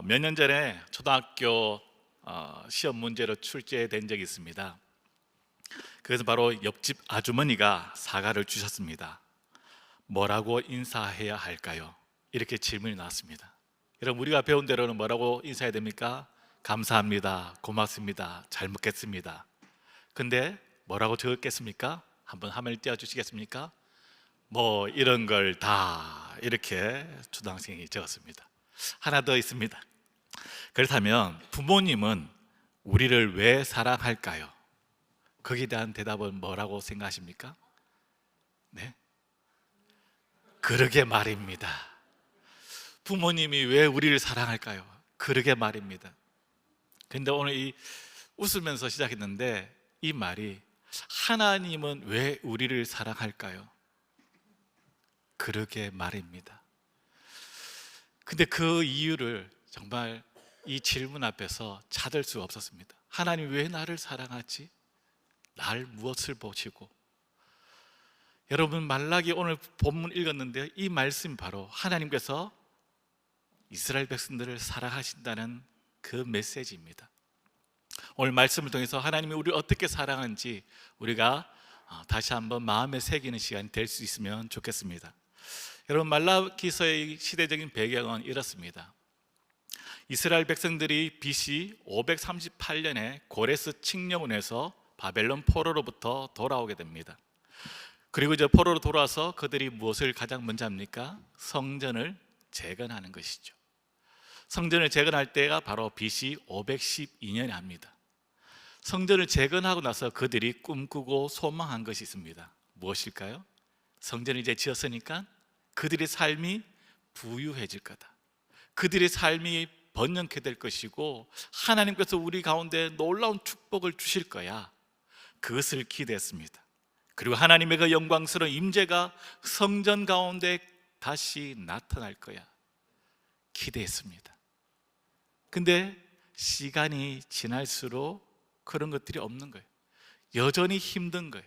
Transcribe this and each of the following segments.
몇 년 전에 초등학교 시험 문제로 출제된 적이 있습니다. 그래서 바로 옆집 아주머니가 사과를 주셨습니다. 뭐라고 인사해야 할까요? 이렇게 질문이 나왔습니다. 여러분, 우리가 배운 대로는 뭐라고 인사해야 됩니까? 감사합니다, 고맙습니다, 잘 먹겠습니다. 근데 뭐라고 적었겠습니까? 한번 화면을 띄워주시겠습니까? 뭐 이런 걸 다 이렇게 초등학생이 적었습니다. 하나 더 있습니다. 그렇다면 부모님은 우리를 왜 사랑할까요? 거기에 대한 대답은 뭐라고 생각하십니까? 네? 그러게 말입니다. 부모님이 왜 우리를 사랑할까요? 그러게 말입니다. 근데 오늘 웃으면서 시작했는데 이 말이 하나님은 왜 우리를 사랑할까요? 그러게 말입니다. 근데 그 이유를 정말 이 질문 앞에서 찾을 수 없었습니다. 하나님 왜 나를 사랑하지? 날 무엇을 보시고? 여러분, 말라기 오늘 본문 읽었는데 이 말씀 바로 하나님께서 이스라엘 백성들을 사랑하신다는 그 메시지입니다. 오늘 말씀을 통해서 하나님이 우리를 어떻게 사랑하는지 우리가 다시 한번 마음에 새기는 시간이 될 수 있으면 좋겠습니다. 여러분, 말라기서의 시대적인 배경은 이렇습니다. 이스라엘 백성들이 BC 538년에 고레스 칙령원에서 바벨론 포로로부터 돌아오게 됩니다. 그리고 이제 포로로 돌아와서 그들이 무엇을 가장 먼저 합니까? 성전을 재건하는 것이죠. 성전을 재건할 때가 바로 BC 512년에 합니다. 성전을 재건하고 나서 그들이 꿈꾸고 소망한 것이 있습니다. 무엇일까요? 성전을 이제 지었으니까 그들의 삶이 부유해질 거다. 그들의 삶이 번영케 될 것이고 하나님께서 우리 가운데 놀라운 축복을 주실 거야. 그것을 기대했습니다. 그리고 하나님의 그 영광스러운 임재가 성전 가운데 다시 나타날 거야. 기대했습니다. 근데 시간이 지날수록 그런 것들이 없는 거예요. 여전히 힘든 거예요.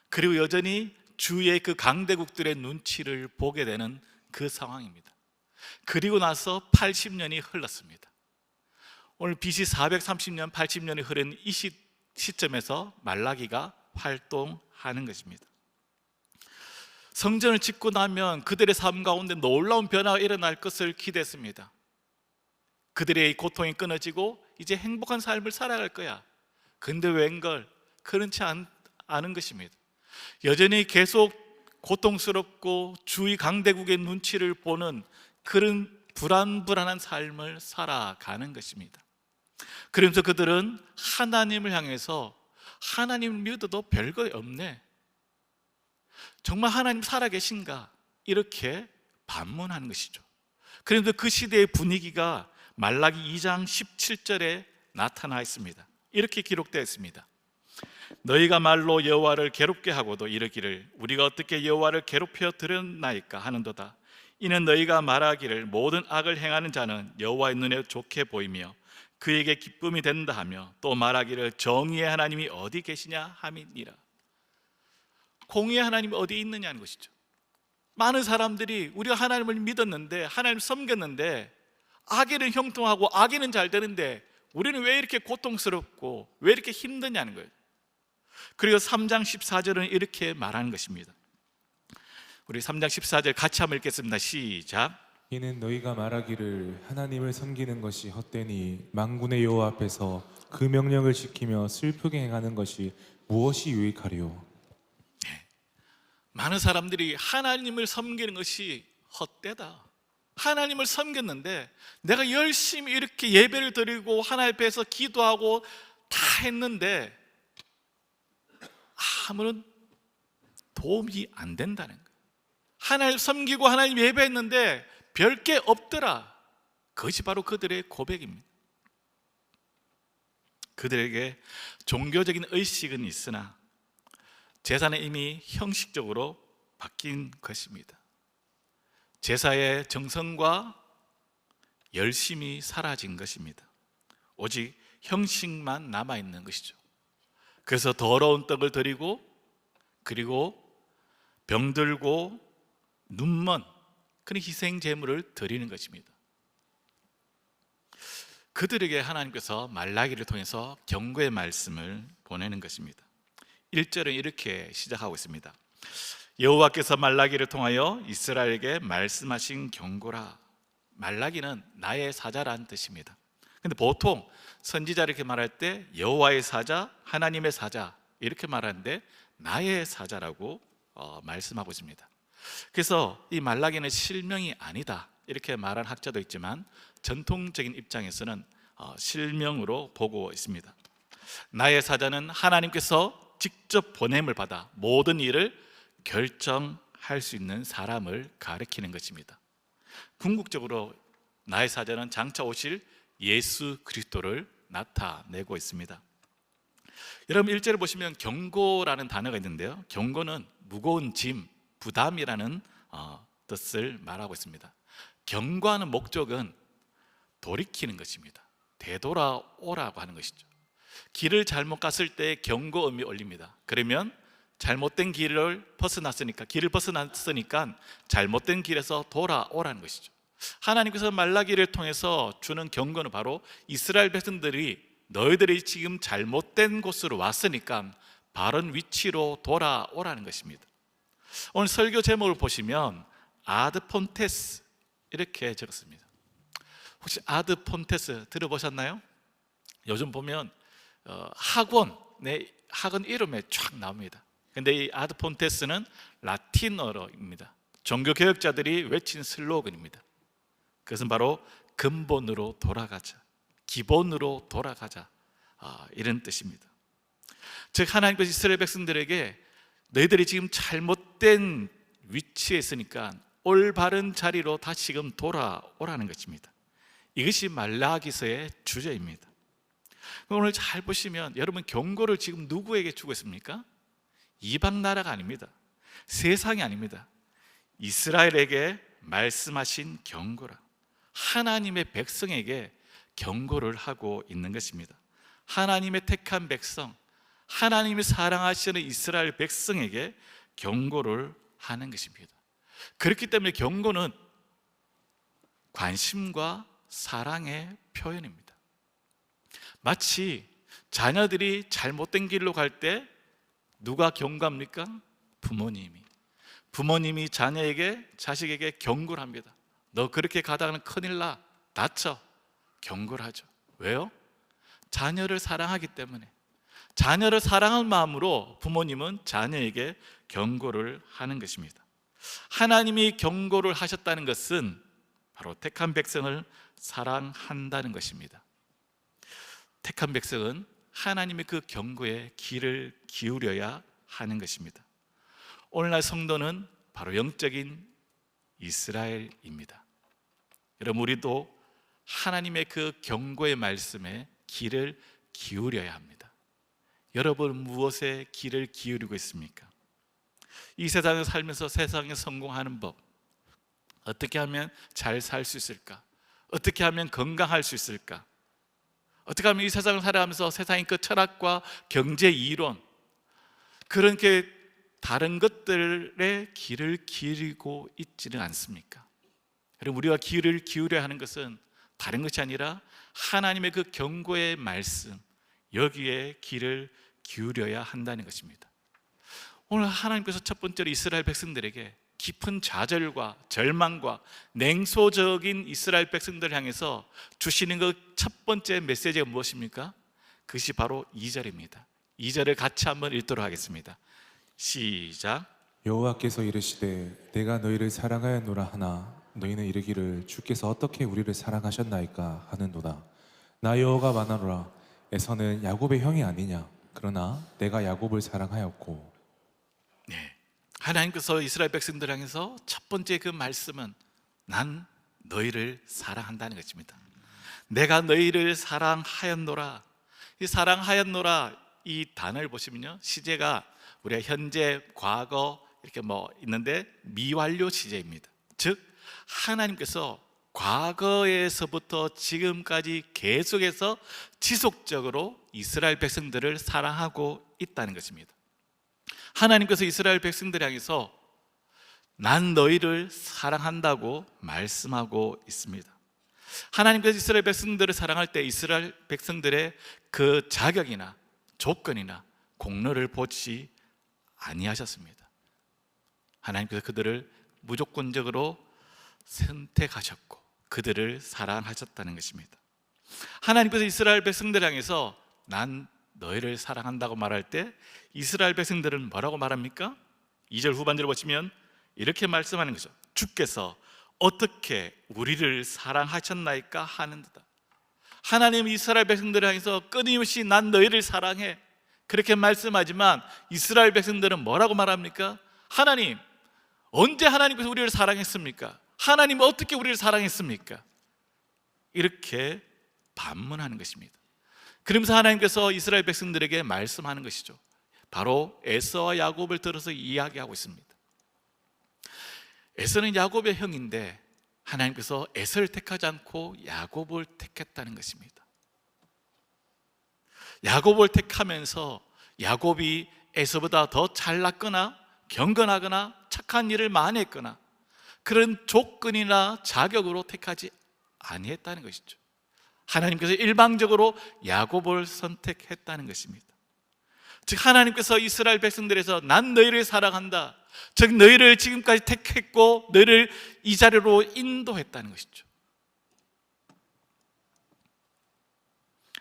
그리고 여전히 주위의 그 강대국들의 눈치를 보게 되는 그 상황입니다. 그리고 나서 80년이 흘렀습니다. 오늘 BC 430년, 80년이 흐른 이 시점에서 말라기가 활동하는 것입니다. 성전을 짓고 나면 그들의 삶 가운데 놀라운 변화가 일어날 것을 기대했습니다. 그들의 고통이 끊어지고 이제 행복한 삶을 살아갈 거야. 근데 웬걸 그렇지 않은 것입니다. 여전히 계속 고통스럽고 주위 강대국의 눈치를 보는 그런 불안불안한 삶을 살아가는 것입니다. 그러면서 그들은 하나님을 향해서 하나님을 믿어도 별거 없네, 정말 하나님 살아계신가, 이렇게 반문하는 것이죠. 그런데 그 시대의 분위기가 말라기 2장 17절에 나타나 있습니다. 이렇게 기록되어 있습니다. 너희가 말로 여호와를 괴롭게 하고도 이르기를 우리가 어떻게 여호와를 괴롭혀 드렸나이까 하는도다. 이는 너희가 말하기를 모든 악을 행하는 자는 여호와의 눈에 좋게 보이며 그에게 기쁨이 된다 하며 또 말하기를 정의의 하나님이 어디 계시냐 함이니라. 공의의 하나님이 어디 있느냐는 것이죠. 많은 사람들이 우리가 하나님을 믿었는데, 하나님을 섬겼는데 악에는 형통하고 악에는 잘 되는데 우리는 왜 이렇게 고통스럽고 왜 이렇게 힘드냐는 거예요. 그리고 3장 14절은 이렇게 말하는 것입니다. 우리 3장 14절 같이 한번 읽겠습니다. 시작. 이는 너희가 말하기를 하나님을 섬기는 것이 헛되니 만군의 여호와 앞에서 그 명령을 지키며 슬프게 행하는 것이 무엇이 유익하리요? 많은 사람들이 하나님을 섬기는 것이 헛되다, 하나님을 섬겼는데 내가 열심히 이렇게 예배를 드리고 하나님 앞에서 기도하고 다 했는데 아무런 도움이 안 된다는 거예요. 하나님 섬기고 하나님 예배했는데 별게 없더라. 그것이 바로 그들의 고백입니다. 그들에게 종교적인 의식은 있으나 제사는 이미 형식적으로 바뀐 것입니다. 제사의 정성과 열심이 사라진 것입니다. 오직 형식만 남아있는 것이죠. 그래서 더러운 떡을 드리고 그리고 병들고 눈먼 그런 희생 제물을 드리는 것입니다. 그들에게 하나님께서 말라기를 통해서 경고의 말씀을 보내는 것입니다. 1절은 이렇게 시작하고 있습니다. 여호와께서 말라기를 통하여 이스라엘에게 말씀하신 경고라. 말라기는 나의 사자라는 뜻입니다. 근데 보통 선지자를 이렇게 말할 때 여호와의 사자, 하나님의 사자 이렇게 말하는데 나의 사자라고 말씀하고 있습니다. 그래서 이 말라기는 실명이 아니다 이렇게 말하는 학자도 있지만 전통적인 입장에서는 실명으로 보고 있습니다. 나의 사자는 하나님께서 직접 보냄을 받아 모든 일을 결정할 수 있는 사람을 가리키는 것입니다. 궁극적으로 나의 사자는 장차 오실 예수 그리스도를 나타내고 있습니다. 여러분 1절을 보시면 경고라는 단어가 있는데요, 경고는 무거운 짐, 부담이라는 뜻을 말하고 있습니다. 경고하는 목적은 돌이키는 것입니다. 되돌아오라고 하는 것이죠. 길을 잘못 갔을 때 경고음이 울립니다. 그러면 잘못된 길을 벗어났으니까 잘못된 길에서 돌아오라는 것이죠. 하나님께서 말라기를 통해서 주는 경고는 바로 이스라엘 백성들이 너희들이 지금 잘못된 곳으로 왔으니까 바른 위치로 돌아오라는 것입니다. 오늘 설교 제목을 보시면 아드폰테스 이렇게 적었습니다. 혹시 아드폰테스 들어보셨나요? 요즘 보면 학원 이름에 쫙 나옵니다. 근데 이 아드폰테스는 라틴어로입니다. 종교개혁자들이 외친 슬로건입니다. 그것은 바로 근본으로 돌아가자, 기본으로 돌아가자, 이런 뜻입니다. 즉 하나님께서 이스라엘 백성들에게 너희들이 지금 잘못된 위치에 있으니까 올바른 자리로 다시금 돌아오라는 것입니다. 이것이 말라기서의 주제입니다. 오늘 잘 보시면 여러분 경고를 지금 누구에게 주고 있습니까? 이방 나라가 아닙니다. 세상이 아닙니다. 이스라엘에게 말씀하신 경고라. 하나님의 백성에게 경고를 하고 있는 것입니다. 하나님의 택한 백성, 하나님이 사랑하시는 이스라엘 백성에게 경고를 하는 것입니다. 그렇기 때문에 경고는 관심과 사랑의 표현입니다. 마치 자녀들이 잘못된 길로 갈 때 누가 경고합니까? 부모님이 자식에게 경고를 합니다. 너 그렇게 가다가는 큰일 나, 다쳐. 경고를 하죠. 왜요? 자녀를 사랑하기 때문에. 자녀를 사랑하는 마음으로 부모님은 자녀에게 경고를 하는 것입니다. 하나님이 경고를 하셨다는 것은 바로 택한 백성을 사랑한다는 것입니다. 택한 백성은 하나님의 그 경고에 귀를 기울여야 하는 것입니다. 오늘날 성도는 바로 영적인 이스라엘입니다. 여러분 우리도 하나님의 그 경고의 말씀에 귀를 기울여야 합니다. 여러분 무엇에 귀를 기울이고 있습니까? 이 세상을 살면서 세상에 성공하는 법, 어떻게 하면 잘 살 수 있을까? 어떻게 하면 건강할 수 있을까? 어떻게 하면 이 세상을 살아가면서 세상의 그 철학과 경제 이론, 그렇게 다른 것들에 귀를 기울이고 있지는 않습니까? 여러분 우리가 귀를 기울여야 하는 것은 다른 것이 아니라 하나님의 그 경고의 말씀, 여기에 귀를 기울여야 한다는 것입니다. 오늘 하나님께서 첫 번째로 이스라엘 백성들에게 깊은 좌절과 절망과 냉소적인 이스라엘 백성들을 향해서 주시는 그 첫 번째 메시지가 무엇입니까? 그것이 바로 2절입니다. 2절을 같이 한번 읽도록 하겠습니다. 시작. 여호와께서 이르시되 내가 너희를 사랑하였노라 하나 너희는 이르기를 주께서 어떻게 우리를 사랑하셨나이까 하는도다. 나 여호와가 말하노라 에서는 야곱의 형이 아니냐 그러나 내가 야곱을 사랑하였고. 하나님께서 이스라엘 백성들 향해서 첫 번째 그 말씀은 난 너희를 사랑한다는 것입니다. 내가 너희를 사랑하였노라. 이 사랑하였노라 이 단어를 보시면요, 시제가 우리가 현재, 과거 이렇게 있는데 미완료 시제입니다. 즉 하나님께서 과거에서부터 지금까지 계속해서 지속적으로 이스라엘 백성들을 사랑하고 있다는 것입니다. 하나님께서 이스라엘 백성들 향해서 난 너희를 사랑한다고 말씀하고 있습니다. 하나님께서 이스라엘 백성들을 사랑할 때 이스라엘 백성들의 그 자격이나 조건이나 공로를 보지 아니하셨습니다. 하나님께서 그들을 무조건적으로 선택하셨고 그들을 사랑하셨다는 것입니다. 하나님께서 이스라엘 백성들 향해서 난 너희를 사랑한다고 말할 때 이스라엘 백성들은 뭐라고 말합니까? 2절 후반절을 보시면 이렇게 말씀하는 거죠. 주께서 어떻게 우리를 사랑하셨나이까 하는도다. 하나님 이스라엘 백성들을 향해서 끊임없이 난 너희를 사랑해 그렇게 말씀하지만 이스라엘 백성들은 뭐라고 말합니까? 하나님, 언제 하나님께서 우리를 사랑했습니까? 하나님 어떻게 우리를 사랑했습니까? 이렇게 반문하는 것입니다. 그러면서 하나님께서 이스라엘 백성들에게 말씀하는 것이죠. 바로 에서와 야곱을 들어서 이야기하고 있습니다. 에서는 야곱의 형인데 하나님께서 에서를 택하지 않고 야곱을 택했다는 것입니다. 야곱을 택하면서 야곱이 에서보다 더 잘났거나 경건하거나 착한 일을 많이 했거나 그런 조건이나 자격으로 택하지 아니했다는 것이죠. 하나님께서 일방적으로 야곱을 선택했다는 것입니다. 즉 하나님께서 이스라엘 백성들에서 난 너희를 사랑한다, 즉 너희를 지금까지 택했고 너희를 이 자리로 인도했다는 것이죠.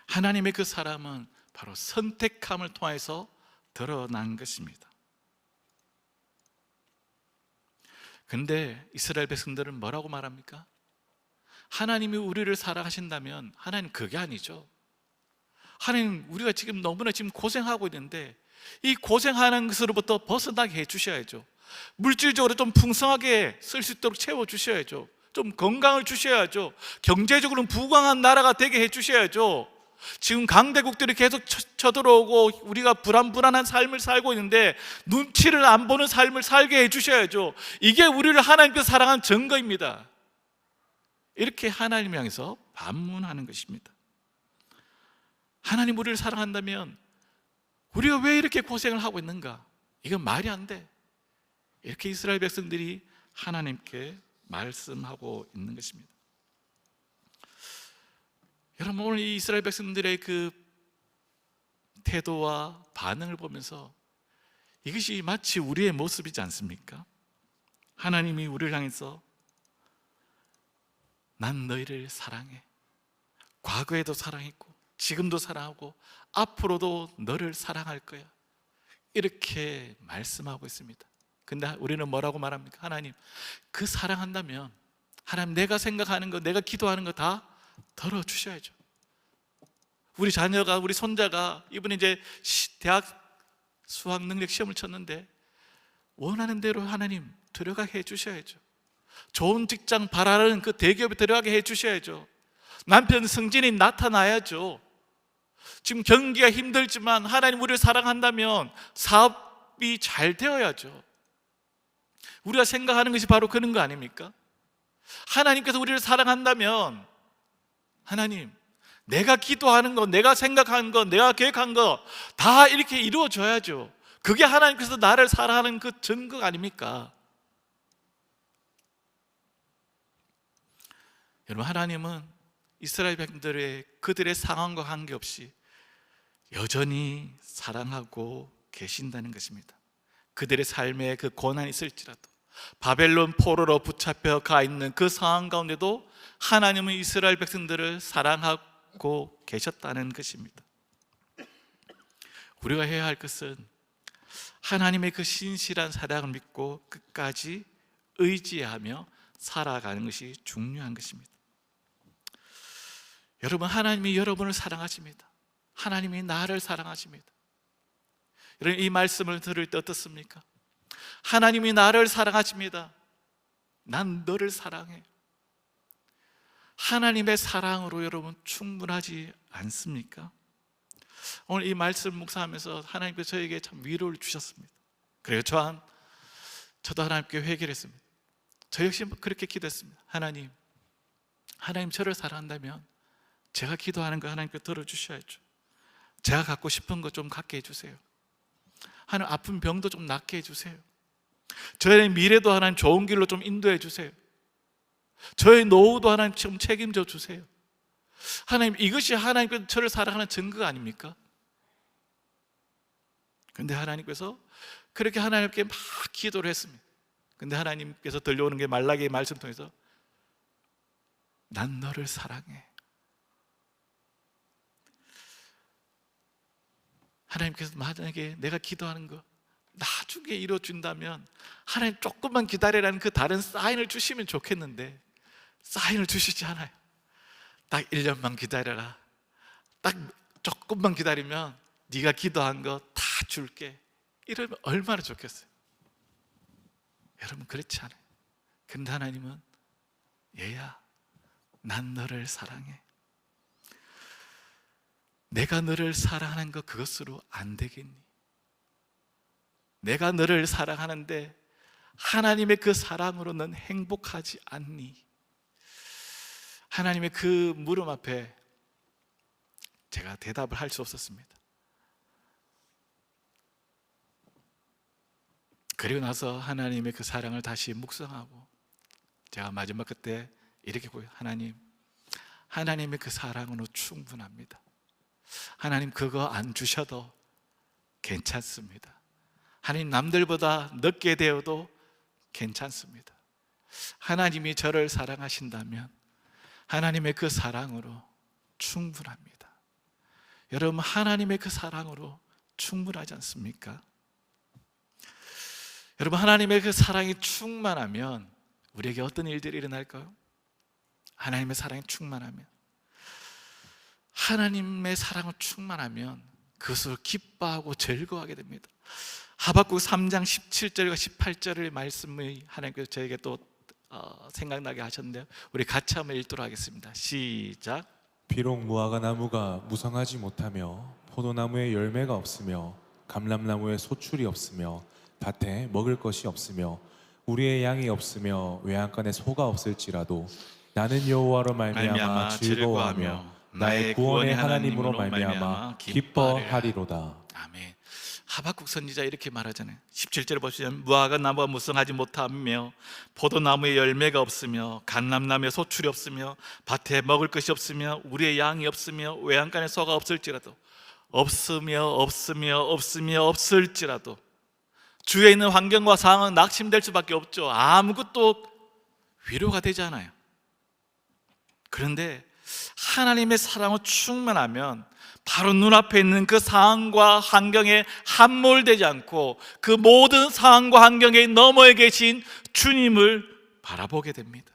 하나님의 그 사랑은 바로 선택함을 통해서 드러난 것입니다. 그런데 이스라엘 백성들은 뭐라고 말합니까? 하나님이 우리를 사랑하신다면 하나님 그게 아니죠. 하나님 우리가 지금 너무나 지금 고생하고 있는데 이 고생하는 것으로부터 벗어나게 해주셔야죠. 물질적으로 좀 풍성하게 쓸 수 있도록 채워주셔야죠. 좀 건강을 주셔야죠. 경제적으로는 부강한 나라가 되게 해주셔야죠. 지금 강대국들이 계속 쳐들어오고 우리가 불안한 삶을 살고 있는데 눈치를 안 보는 삶을 살게 해주셔야죠. 이게 우리를 하나님께서 사랑한 증거입니다. 이렇게 하나님 향해서 반문하는 것입니다. 하나님 우리를 사랑한다면 우리가 왜 이렇게 고생을 하고 있는가? 이건 말이 안 돼. 이렇게 이스라엘 백성들이 하나님께 말씀하고 있는 것입니다. 여러분 오늘 이 이스라엘 백성들의 그 태도와 반응을 보면서 이것이 마치 우리의 모습이지 않습니까? 하나님이 우리를 향해서 난 너희를 사랑해. 과거에도 사랑했고 지금도 사랑하고 앞으로도 너를 사랑할 거야. 이렇게 말씀하고 있습니다. 근데 우리는 뭐라고 말합니까? 하나님 그 사랑한다면 하나님 내가 생각하는 거 내가 기도하는 거 다 들어주셔야죠. 우리 자녀가 우리 손자가 이번에 이제 대학 수학 능력 시험을 쳤는데 원하는 대로 하나님 들어가게 해주셔야죠. 좋은 직장 바라는 그 대기업에 들어가게 해주셔야죠. 남편 승진이 나타나야죠. 지금 경기가 힘들지만 하나님 우리를 사랑한다면 사업이 잘 되어야죠. 우리가 생각하는 것이 바로 그런 거 아닙니까? 하나님께서 우리를 사랑한다면 하나님 내가 기도하는 거 내가 생각하는 거 내가 계획한 거 다 이렇게 이루어져야죠. 그게 하나님께서 나를 사랑하는 그 증거 아닙니까? 여러분 하나님은 이스라엘 백성들의 그들의 상황과 관계없이 여전히 사랑하고 계신다는 것입니다. 그들의 삶에 그 고난이 있을지라도 바벨론 포로로 붙잡혀 가 있는 그 상황 가운데도 하나님은 이스라엘 백성들을 사랑하고 계셨다는 것입니다. 우리가 해야 할 것은 하나님의 그 신실한 사랑을 믿고 끝까지 의지하며 살아가는 것이 중요한 것입니다. 여러분 하나님이 여러분을 사랑하십니다. 하나님이 나를 사랑하십니다. 여러분 이 말씀을 들을 때 어떻습니까? 하나님이 나를 사랑하십니다. 난 너를 사랑해. 하나님의 사랑으로 여러분 충분하지 않습니까? 오늘 이 말씀 묵상하면서 하나님께서 저에게 참 위로를 주셨습니다. 그래서 저도 하나님께 회개를 했습니다. 저 역시 그렇게 기도했습니다. 하나님 저를 사랑한다면 제가 기도하는 거 하나님께 들어주셔야죠. 제가 갖고 싶은 거 좀 갖게 해주세요. 하나님 아픈 병도 좀 낫게 해주세요. 저의 미래도 하나님 좋은 길로 좀 인도해 주세요. 저의 노후도 하나님 좀 책임져 주세요. 하나님, 이것이 하나님께서 저를 사랑하는 증거 아닙니까? 근데 하나님께서 그렇게 하나님께 막 기도를 했습니다. 근데 하나님께서 들려오는 게 말라기의 말씀 통해서 난 너를 사랑해. 하나님께서 만약에 내가 기도하는 거 나중에 이루어준다면 하나님 조금만 기다리라는 그 다른 사인을 주시면 좋겠는데 사인을 주시지 않아요. 딱 1년만 기다려라. 딱 조금만 기다리면 네가 기도한 거 다 줄게. 이러면 얼마나 좋겠어요. 여러분, 그렇지 않아요. 근데 하나님은 얘야, 난 너를 사랑해. 내가 너를 사랑하는 거 그것으로 안 되겠니? 내가 너를 사랑하는데 하나님의 그 사랑으로 넌 행복하지 않니? 하나님의 그 물음 앞에 제가 대답을 할 수 없었습니다. 그리고 나서 하나님의 그 사랑을 다시 묵상하고 제가 마지막 그때 이렇게 보여요. 하나님의 그 사랑으로 충분합니다. 하나님 그거 안 주셔도 괜찮습니다. 하나님 남들보다 늦게 되어도 괜찮습니다. 하나님이 저를 사랑하신다면 하나님의 그 사랑으로 충분합니다. 여러분, 하나님의 그 사랑으로 충분하지 않습니까? 여러분, 하나님의 그 사랑이 충만하면 우리에게 어떤 일들이 일어날까요? 하나님의 사랑이 충만하면, 하나님의 사랑을 충만하면 그것을 기뻐하고 즐거워하게 됩니다. 하박국 3장 17절과 18절의 말씀이 하나님께서 저에게 또 생각나게 하셨는데요, 우리 같이 한번 읽도록 하겠습니다. 시작. 비록 무화과 나무가 무성하지 못하며 포도나무에 열매가 없으며 감람나무에 소출이 없으며 밭에 먹을 것이 없으며 우리의 양이 없으며 외양간에 소가 없을지라도 나는 여호와로 말미암아 즐거워하며 나의 구원의 하나님으로 말미암아 기뻐하리로다. 아멘. 하박국 선지자 이렇게 말하잖아요. 17절에 보시면 무화과 나무가 무성하지 못하며 포도나무에 열매가 없으며 감람나무에 소출이 없으며 밭에 먹을 것이 없으며 우리의 양이 없으며 외양간에 소가 없을지라도 없을지라도 주위에 있는 환경과 상황은 낙심될 수밖에 없죠. 아무것도 위로가 되지 않아요. 그런데 하나님의 사랑으로 충만하면 바로 눈앞에 있는 그 상황과 환경에 함몰되지 않고 그 모든 상황과 환경의 너머에 계신 주님을 바라보게 됩니다.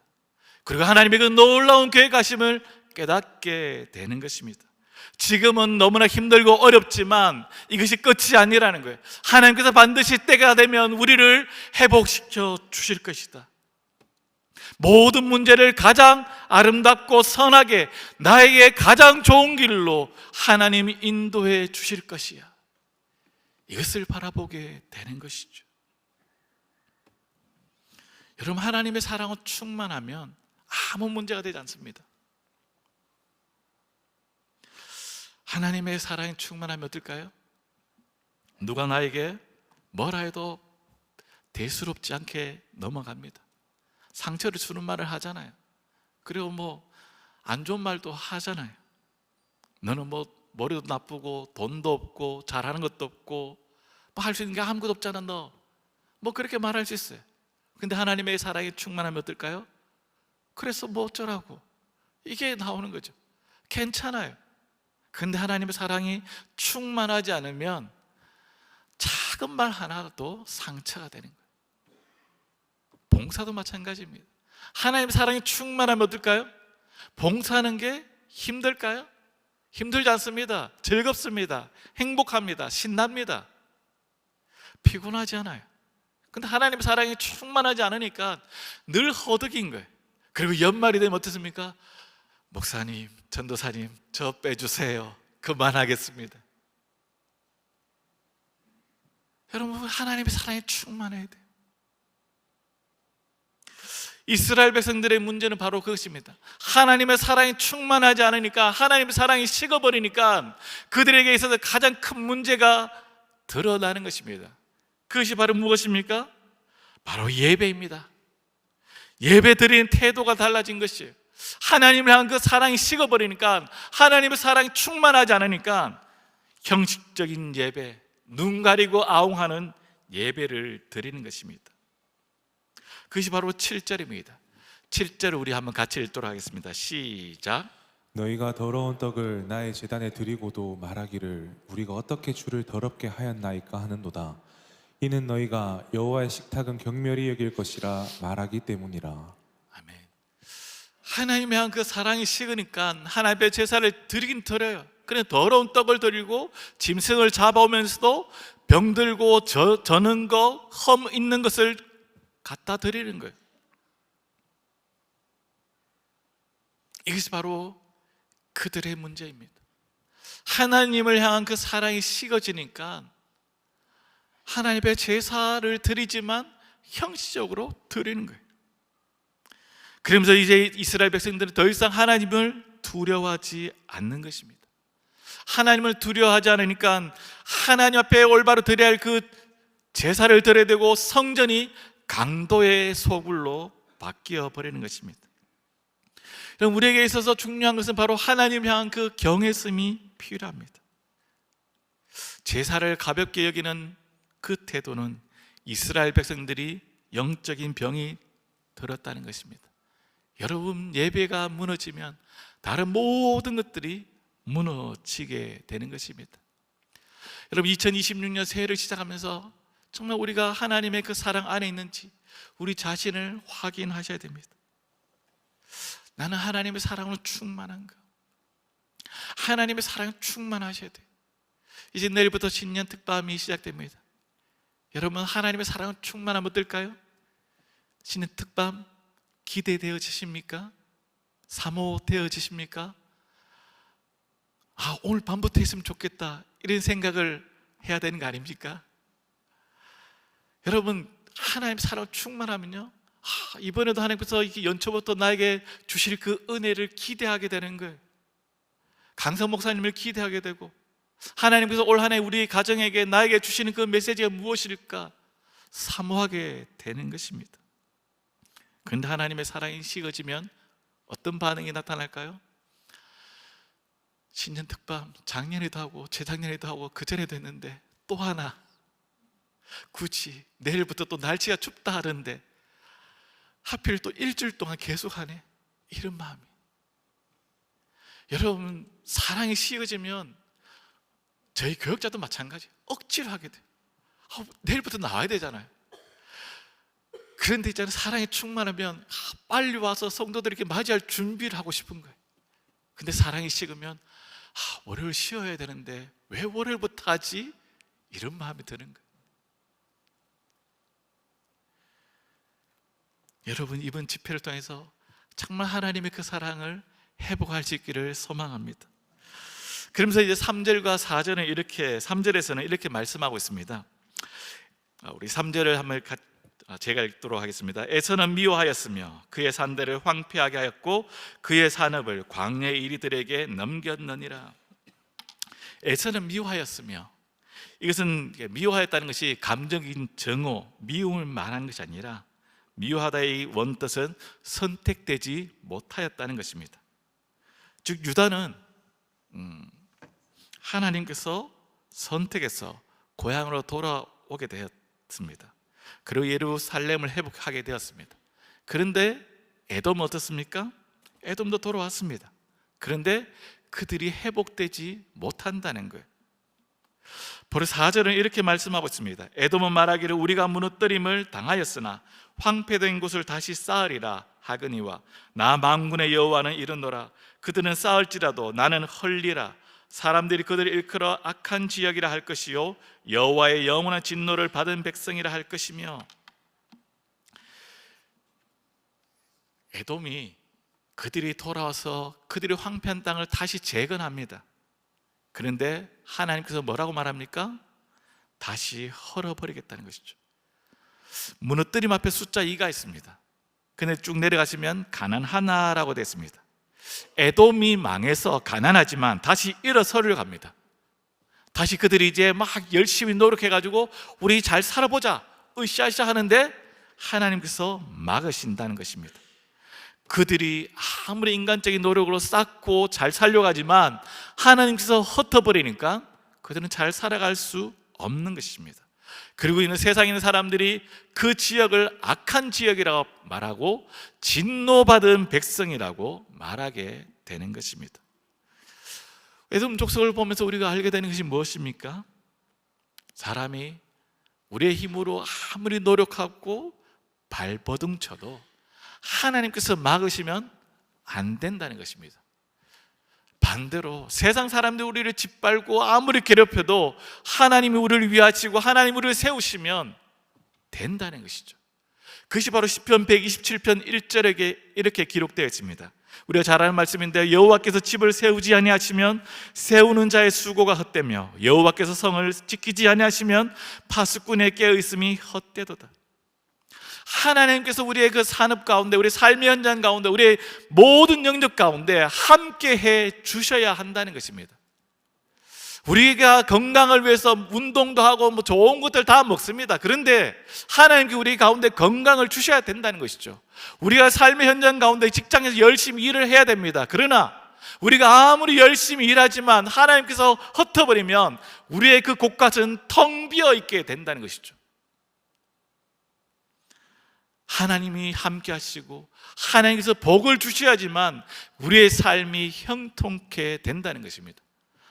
그리고 하나님의 그 놀라운 계획하심을 깨닫게 되는 것입니다. 지금은 너무나 힘들고 어렵지만 이것이 끝이 아니라는 거예요. 하나님께서 반드시 때가 되면 우리를 회복시켜 주실 것이다. 모든 문제를 가장 아름답고 선하게 나에게 가장 좋은 길로 하나님이 인도해 주실 것이야. 이것을 바라보게 되는 것이죠. 여러분, 하나님의 사랑은 충만하면 아무 문제가 되지 않습니다. 하나님의 사랑이 충만하면 어떨까요? 누가 나에게 뭐라 해도 대수롭지 않게 넘어갑니다. 상처를 주는 말을 하잖아요. 그리고 안 좋은 말도 하잖아요. 너는 머리도 나쁘고 돈도 없고 잘하는 것도 없고 할 수 있는 게 아무것도 없잖아 너. 그렇게 말할 수 있어요. 근데 하나님의 사랑이 충만하면 어떨까요? 그래서 어쩌라고, 이게 나오는 거죠. 괜찮아요. 근데 하나님의 사랑이 충만하지 않으면 작은 말 하나도 상처가 되는 거예요. 봉사도 마찬가지입니다. 하나님의 사랑이 충만하면 어떨까요? 봉사하는 게 힘들까요? 힘들지 않습니다. 즐겁습니다. 행복합니다. 신납니다. 피곤하지 않아요. 근데 하나님의 사랑이 충만하지 않으니까 늘 허덕인 거예요. 그리고 연말이 되면 어떻습니까? 목사님, 전도사님, 저 빼주세요. 그만하겠습니다. 여러분, 하나님의 사랑이 충만해야 돼요. 이스라엘 백성들의 문제는 바로 그것입니다. 하나님의 사랑이 충만하지 않으니까, 하나님의 사랑이 식어버리니까 그들에게 있어서 가장 큰 문제가 드러나는 것입니다. 그것이 바로 무엇입니까? 바로 예배입니다. 예배 드리는 태도가 달라진 것이에요. 하나님을 향한 그 사랑이 식어버리니까, 하나님의 사랑이 충만하지 않으니까 형식적인 예배, 눈 가리고 아웅하는 예배를 드리는 것입니다. 그것이 바로 7절입니다. 7절을 우리 한번 같이 읽도록 하겠습니다. 시작. 너희가 더러운 떡을 나의 제단에 드리고도 말하기를 우리가 어떻게 주를 더럽게 하였나이까 하는도다. 이는 너희가 여호와의 식탁은 경멸히 여길 것이라 말하기 때문이라. 아멘. 하나님의 한 그 사랑이 식으니까 하나님의 제사를 드리긴 드려요. 그래 더러운 떡을 드리고 짐승을 잡아오면서도 병들고 저는 거, 험 있는 것을 갖다 드리는 거예요. 이것이 바로 그들의 문제입니다. 하나님을 향한 그 사랑이 식어지니까 하나님의 제사를 드리지만 형식적으로 드리는 거예요. 그러면서 이제 이스라엘 백성들은 더 이상 하나님을 두려워하지 않는 것입니다. 하나님을 두려워하지 않으니까 하나님 앞에 올바로 드려야 할 그 제사를 드려야 되고 성전이 강도의 소굴로 바뀌어 버리는 것입니다. 그럼 우리에게 있어서 중요한 것은 바로 하나님을 향한 그 경외심이 필요합니다. 제사를 가볍게 여기는 그 태도는 이스라엘 백성들이 영적인 병이 들었다는 것입니다. 여러분, 예배가 무너지면 다른 모든 것들이 무너지게 되는 것입니다. 여러분, 2026년 새해를 시작하면서 정말 우리가 하나님의 그 사랑 안에 있는지 우리 자신을 확인하셔야 됩니다. 나는 하나님의 사랑으로 충만한가? 하나님의 사랑을 충만하셔야 돼요. 이제 내일부터 신년 특밤이 시작됩니다. 여러분, 하나님의 사랑은 충만하면 어떨까요? 신년 특밤 기대되어지십니까? 사모되어지십니까? 오늘 밤부터 했으면 좋겠다, 이런 생각을 해야 되는 거 아닙니까? 여러분, 하나님 사랑 충만하면요, 이번에도 하나님께서 이렇게 연초부터 나에게 주실 그 은혜를 기대하게 되는 거예요. 강성 목사님을 기대하게 되고, 하나님께서 올 한 해 우리 가정에게 나에게 주시는 그 메시지가 무엇일까 사모하게 되는 것입니다. 그런데 하나님의 사랑이 식어지면 어떤 반응이 나타날까요? 신년 특밤 작년에도 하고 재작년에도 하고 그전에도 했는데 또 하나, 굳이 내일부터 또 날씨가 춥다 하는데 하필 또 일주일 동안 계속하네, 이런 마음이. 여러분, 사랑이 식어지면 저희 교역자도 마찬가지예요. 억지로 하게 돼요. 내일부터 나와야 되잖아요. 그런데 있잖아요, 사랑이 충만하면 빨리 와서 성도들에게 맞이할 준비를 하고 싶은 거예요. 근데 사랑이 식으면 월요일 쉬어야 되는데 왜 월요일부터 하지? 이런 마음이 드는 거예요. 여러분, 이번 집회를 통해서 정말 하나님의 그 사랑을 회복할 수 있기를 소망합니다. 그러면서 이제 3절과 4절은 이렇게, 3절에서는 이렇게 말씀하고 있습니다. 우리 3절을 한번 제가 읽도록 하겠습니다. 에서는 미워하였으며 그의 산대를 황폐하게 하였고 그의 산업을 광야의 이리들에게 넘겼느니라. 에서는 미워하였으며, 이것은 미워하였다는 것이 감정인 정오, 미움을 말하는 것이 아니라 미워하다의 원뜻은 선택되지 못하였다는 것입니다. 즉 유다는 하나님께서 선택해서 고향으로 돌아오게 되었습니다. 그리고 예루살렘을 회복하게 되었습니다. 그런데 에돔은 어떻습니까? 에돔도 돌아왔습니다. 그런데 그들이 회복되지 못한다는 거예요. 바로 4절은 이렇게 말씀하고 있습니다. 에돔은 말하기를 우리가 무너뜨림을 당하였으나 황폐된 곳을 다시 쌓으리라 하거니와 나 만군의 여호와는 이르노라. 그들은 쌓을지라도 나는 헐리라. 사람들이 그들을 일컬어 악한 지역이라 할 것이요 여호와의 영원한 진노를 받은 백성이라 할 것이며. 에돔이 그들이 돌아와서 그들이 황폐한 땅을 다시 재건합니다. 그런데 하나님께서 뭐라고 말합니까? 다시 헐어버리겠다는 것이죠. 무너뜨림 앞에 숫자 2가 있습니다. 근데 쭉 내려가시면 가난하나라고 되어 있습니다. 에돔이 망해서 가난하지만 다시 일어서려 갑니다. 다시 그들이 이제 막 열심히 노력해가지고 우리 잘 살아보자 으쌰으쌰 하는데 하나님께서 막으신다는 것입니다. 그들이 아무리 인간적인 노력으로 쌓고 잘 살려가지만 하나님께서 흩어버리니까 그들은 잘 살아갈 수 없는 것입니다. 그리고 있는 세상에 있는 사람들이 그 지역을 악한 지역이라고 말하고 진노받은 백성이라고 말하게 되는 것입니다. 에돔 족속을 보면서 우리가 알게 되는 것이 무엇입니까? 사람이 우리의 힘으로 아무리 노력하고 발버둥 쳐도 하나님께서 막으시면 안 된다는 것입니다. 반대로 세상 사람들이 우리를 짓밟고 아무리 괴롭혀도 하나님이 우리를 위하시고 하나님이 우리를 세우시면 된다는 것이죠. 그것이 바로 시편 127편 1절에 이렇게 기록되어 있습니다. 우리가 잘 아는 말씀인데, 여호와께서 집을 세우지 아니하시면 세우는 자의 수고가 헛되며 여호와께서 성을 지키지 아니하시면 파수꾼의 깨어있음이 헛되도다. 하나님께서 우리의 그 산업 가운데, 우리의 삶의 현장 가운데, 우리의 모든 영역 가운데 함께 해 주셔야 한다는 것입니다. 우리가 건강을 위해서 운동도 하고 좋은 것들 다 먹습니다. 그런데 하나님께 우리 가운데 건강을 주셔야 된다는 것이죠. 우리가 삶의 현장 가운데 직장에서 열심히 일을 해야 됩니다. 그러나 우리가 아무리 열심히 일하지만 하나님께서 흩어버리면 우리의 그 곳간은 텅 비어 있게 된다는 것이죠. 하나님이 함께 하시고 하나님께서 복을 주셔야지만 우리의 삶이 형통케 된다는 것입니다.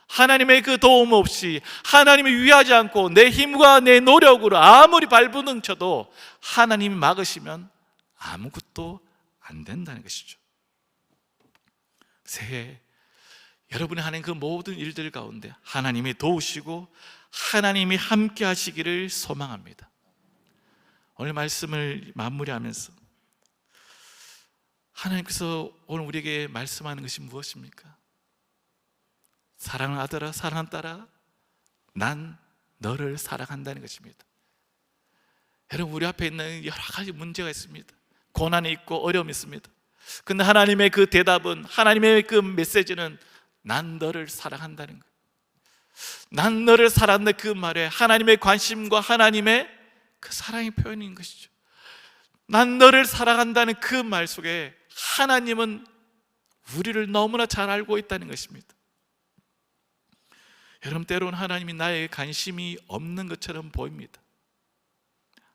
하나님의 그 도움 없이, 하나님이 위하지 않고 내 힘과 내 노력으로 아무리 발버둥 쳐도 하나님이 막으시면 아무것도 안 된다는 것이죠. 새해 여러분이 하는 그 모든 일들 가운데 하나님이 도우시고 하나님이 함께 하시기를 소망합니다. 오늘 말씀을 마무리하면서 하나님께서 오늘 우리에게 말씀하는 것이 무엇입니까? 사랑하는 아들아, 사랑하는 딸아, 난 너를 사랑한다는 것입니다. 여러분, 우리 앞에 있는 여러 가지 문제가 있습니다. 고난이 있고 어려움이 있습니다. 근데 하나님의 그 대답은, 하나님의 그 메시지는 난 너를 사랑한다는 거예요. 난 너를 사랑한다, 그 말에 하나님의 관심과 하나님의 그 사랑의 표현인 것이죠. 난 너를 사랑한다는 그 말 속에 하나님은 우리를 너무나 잘 알고 있다는 것입니다. 여러분, 때로는 하나님이 나에게 관심이 없는 것처럼 보입니다.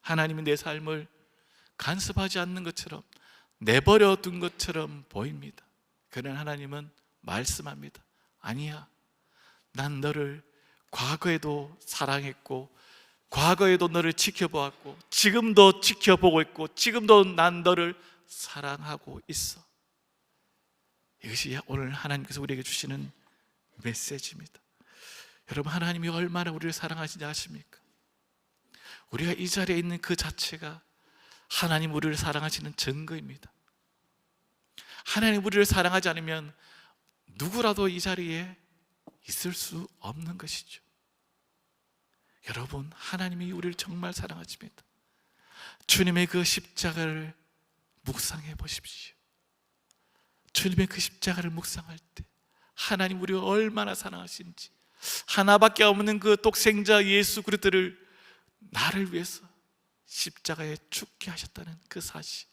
하나님이 내 삶을 간섭하지 않는 것처럼, 내버려 둔 것처럼 보입니다. 그러나 하나님은 말씀합니다. 아니야, 난 너를 과거에도 사랑했고 과거에도 너를 지켜보았고 지금도 지켜보고 있고 지금도 난 너를 사랑하고 있어. 이것이 오늘 하나님께서 우리에게 주시는 메시지입니다. 여러분, 하나님이 얼마나 우리를 사랑하시는지 아십니까? 우리가 이 자리에 있는 그 자체가 하나님 우리를 사랑하시는 증거입니다. 하나님 우리를 사랑하지 않으면 누구라도 이 자리에 있을 수 없는 것이죠. 여러분, 하나님이 우리를 정말 사랑하십니다. 주님의 그 십자가를 묵상해 보십시오. 주님의 그 십자가를 묵상할 때 하나님 우리가 얼마나 사랑하시는지, 하나밖에 없는 그 독생자 예수 그리스도를 나를 위해서 십자가에 죽게 하셨다는 그 사실,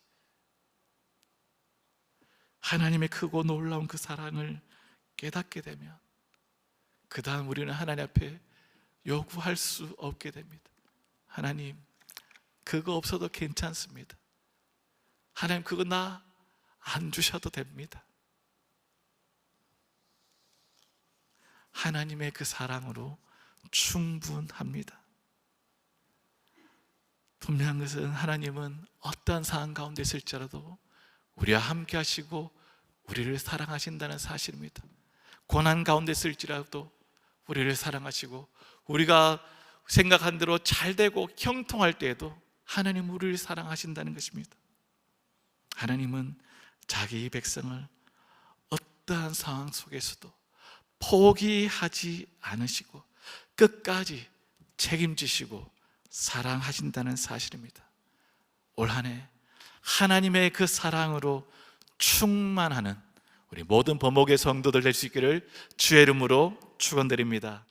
하나님의 크고 놀라운 그 사랑을 깨닫게 되면 그 다음 우리는 하나님 앞에 요구할 수 없게 됩니다. 하나님, 그거 없어도 괜찮습니다. 하나님, 그거 나 안 주셔도 됩니다. 하나님의 그 사랑으로 충분합니다. 분명한 것은 하나님은 어떠한 상황 가운데 있을지라도 우리와 함께 하시고 우리를 사랑하신다는 사실입니다. 고난 가운데 있을지라도 우리를 사랑하시고 우리가 생각한 대로 잘 되고 형통할 때에도 하나님 우리를 사랑하신다는 것입니다. 하나님은 자기 백성을 어떠한 상황 속에서도 포기하지 않으시고 끝까지 책임지시고 사랑하신다는 사실입니다. 올 한 해 하나님의 그 사랑으로 충만하는 우리 모든 범목의 성도들 될 수 있기를 주의 이름으로 축원드립니다.